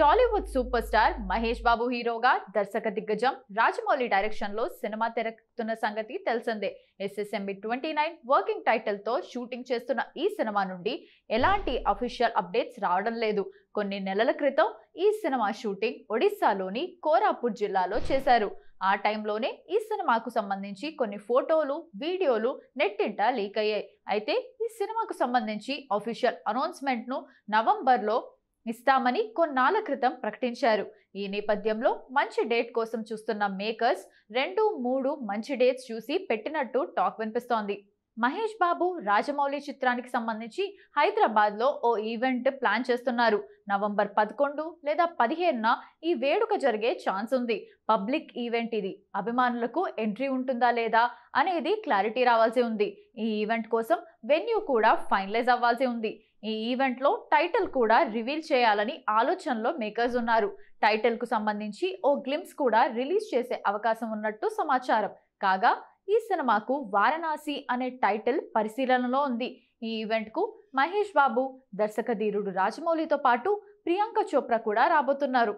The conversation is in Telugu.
టాలీవుడ్ సూపర్ స్టార్ మహేష్ బాబు హీరోగా దర్శక దిగ్గజం రాజమౌళి డైరెక్షన్ లో సినిమా తెరకెక్కుతున్న సంగతి తెలిసిందే. SSMB 29 వర్కింగ్ టైటిల్ తో షూటింగ్ చేస్తున్న ఈ సినిమా నుండి ఎలాంటి అఫీషియల్ అప్డేట్స్ రావడం లేదు. కొన్ని నెలల క్రితం ఈ సినిమా షూటింగ్ ఒడిశాలోని కోరాపుట్ జిల్లాలో చేశారు. ఆ టైంలోనే ఈ సినిమాకు సంబంధించి కొన్ని ఫోటోలు, వీడియోలు నెట్టింట లీక్ అయ్యాయి. అయితే ఈ సినిమాకు సంబంధించి అఫీషియల్ అనౌన్స్మెంట్ ను నవంబర్లో ఇస్తామని కొన్నాళ్ల క్రితం ప్రకటించారు. ఈ నేపథ్యంలో మంచి డేట్ కోసం చూస్తున్న మేకర్స్ 2-3 మంచి డేట్స్ చూసి పెట్టినట్టు టాక్ వినిపిస్తోంది. మహేష్ బాబు రాజమౌళి చిత్రానికి సంబంధించి హైదరాబాద్ లో ఓ ఈవెంట్ ప్లాన్ చేస్తున్నారు. నవంబర్ 11 లేదా 15న ఈ వేడుక జరిగే ఛాన్స్ ఉంది. పబ్లిక్ ఈవెంట్ ఇది. అభిమానులకు ఎంట్రీ ఉంటుందా లేదా అనేది క్లారిటీ రావాల్సి ఉంది. ఈ ఈవెంట్ కోసం వెన్యూ కూడా ఫైనలైజ్ అవ్వాల్సి ఉంది. ఈ ఈవెంట్ లో టైటిల్ కూడా రివీల్ చేయాలని ఆలోచనలో మేకర్స్ ఉన్నారు. టైటిల్ కు సంబంధించి ఓ గ్లింప్స్ కూడా రిలీజ్ చేసే అవకాశం ఉన్నట్టు సమాచారం. కాగా ఈ సినిమాకు వారణాసి అనే టైటిల్ పరిశీలనలో ఉంది. ఈ ఈవెంట్ కు మహేష్ బాబు, దర్శక ధీరుడు రాజమౌళితో పాటు ప్రియాంక చోప్రా కూడా రాబోతున్నారు.